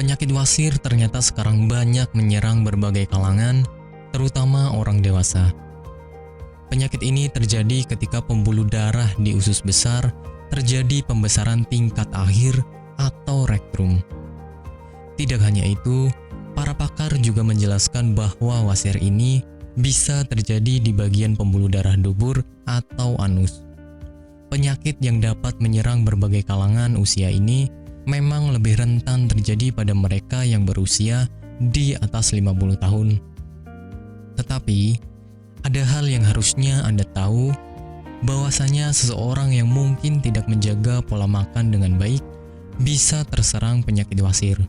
Penyakit wasir ternyata sekarang banyak menyerang berbagai kalangan, terutama orang dewasa. Penyakit ini terjadi ketika pembuluh darah di usus besar terjadi pembesaran tingkat akhir atau rektrum. Tidak hanya itu, para pakar juga menjelaskan bahwa wasir ini bisa terjadi di bagian pembuluh darah dubur atau anus. Penyakit yang dapat menyerang berbagai kalangan usia ini memang lebih rentan terjadi pada mereka yang berusia di atas 50 tahun. Tetapi, ada hal yang harusnya Anda tahu, bahwasanya seseorang yang mungkin tidak menjaga pola makan dengan baik bisa terserang penyakit wasir.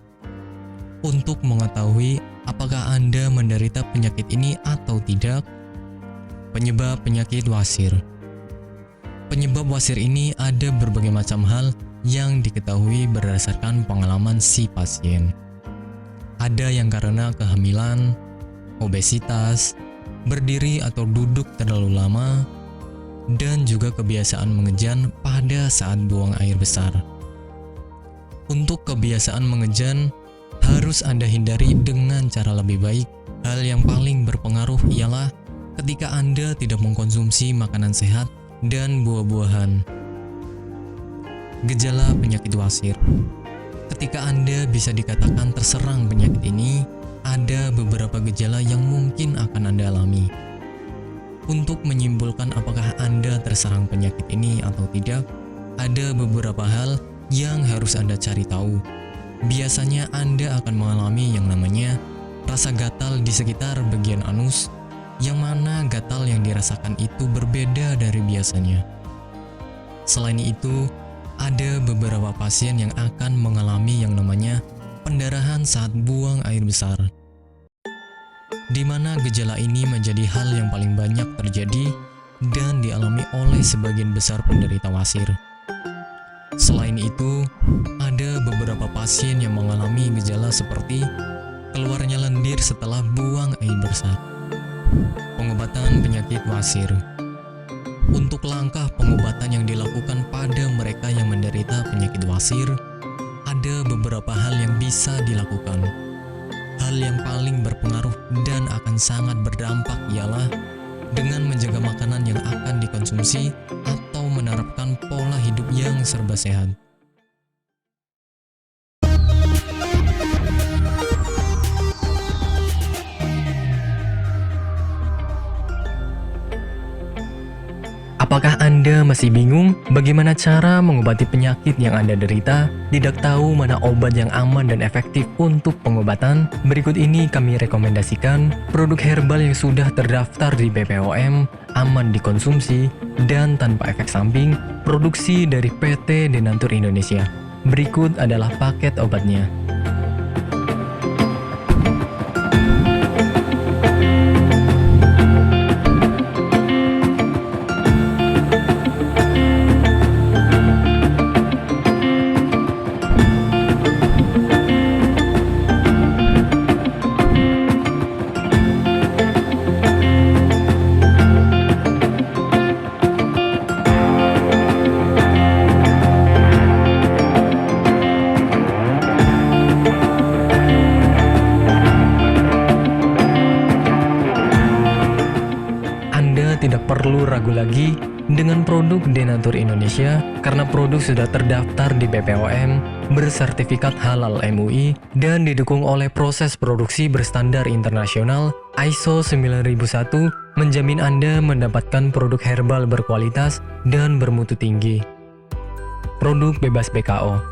Untuk mengetahui apakah Anda menderita penyakit ini atau tidak, penyebab penyakit wasir. Penyebab wasir ini ada berbagai macam hal yang diketahui berdasarkan pengalaman si pasien. Ada yang karena kehamilan, obesitas, berdiri atau duduk terlalu lama, dan juga kebiasaan mengejan pada saat buang air besar. Untuk kebiasaan mengejan, harus Anda hindari dengan cara lebih baik. Hal yang paling berpengaruh ialah ketika Anda tidak mengkonsumsi makanan sehat dan buah-buahan. Gejala penyakit wasir. Ketika Anda bisa dikatakan terserang penyakit ini, ada beberapa gejala yang mungkin akan Anda alami. Untuk menyimpulkan apakah Anda terserang penyakit ini atau tidak, ada beberapa hal yang harus Anda cari tahu. Biasanya Anda akan mengalami yang namanya rasa gatal di sekitar bagian anus, yang mana gatal yang dirasakan itu berbeda dari biasanya. Selain itu, ada beberapa pasien yang akan mengalami yang namanya pendarahan saat buang air besar, di mana gejala ini menjadi hal yang paling banyak terjadi dan dialami oleh sebagian besar penderita wasir. Selain itu, ada beberapa pasien yang mengalami gejala seperti keluarnya lendir setelah buang air besar. Pengobatan penyakit wasir. Untuk langkah pengobatan yang dilakukan pada mereka yang menderita penyakit wasir, ada beberapa hal yang bisa dilakukan. Hal yang paling berpengaruh dan akan sangat berdampak ialah dengan menjaga makanan yang akan dikonsumsi atau menerapkan pola hidup yang serba sehat. Apakah Anda masih bingung bagaimana cara mengobati penyakit yang Anda derita? Tidak tahu mana obat yang aman dan efektif untuk pengobatan? Berikut ini kami rekomendasikan produk herbal yang sudah terdaftar di BPOM, aman dikonsumsi, dan tanpa efek samping, produksi dari PT Denatur Indonesia. Berikut adalah paket obatnya. Tidak perlu ragu lagi dengan produk Denatur Indonesia karena produk sudah terdaftar di BPOM, bersertifikat halal MUI, dan didukung oleh proses produksi berstandar internasional ISO 9001, menjamin Anda mendapatkan produk herbal berkualitas dan bermutu tinggi. Produk bebas BKO.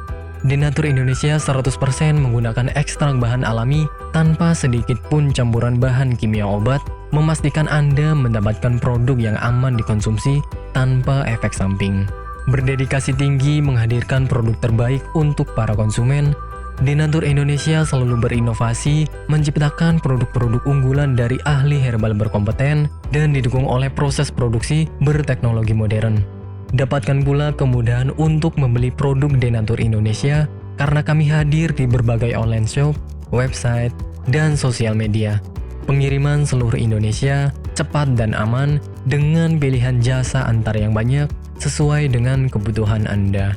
Denatur Indonesia 100% menggunakan ekstrak bahan alami tanpa sedikit pun campuran bahan kimia obat, memastikan Anda mendapatkan produk yang aman dikonsumsi tanpa efek samping. Berdedikasi tinggi menghadirkan produk terbaik untuk para konsumen, Denatur Indonesia selalu berinovasi, menciptakan produk-produk unggulan dari ahli herbal berkompeten dan didukung oleh proses produksi berteknologi modern. Dapatkan pula kemudahan untuk membeli produk Denatur Indonesia karena kami hadir di berbagai online shop, website, dan sosial media. Pengiriman seluruh Indonesia cepat dan aman dengan pilihan jasa antar yang banyak sesuai dengan kebutuhan Anda.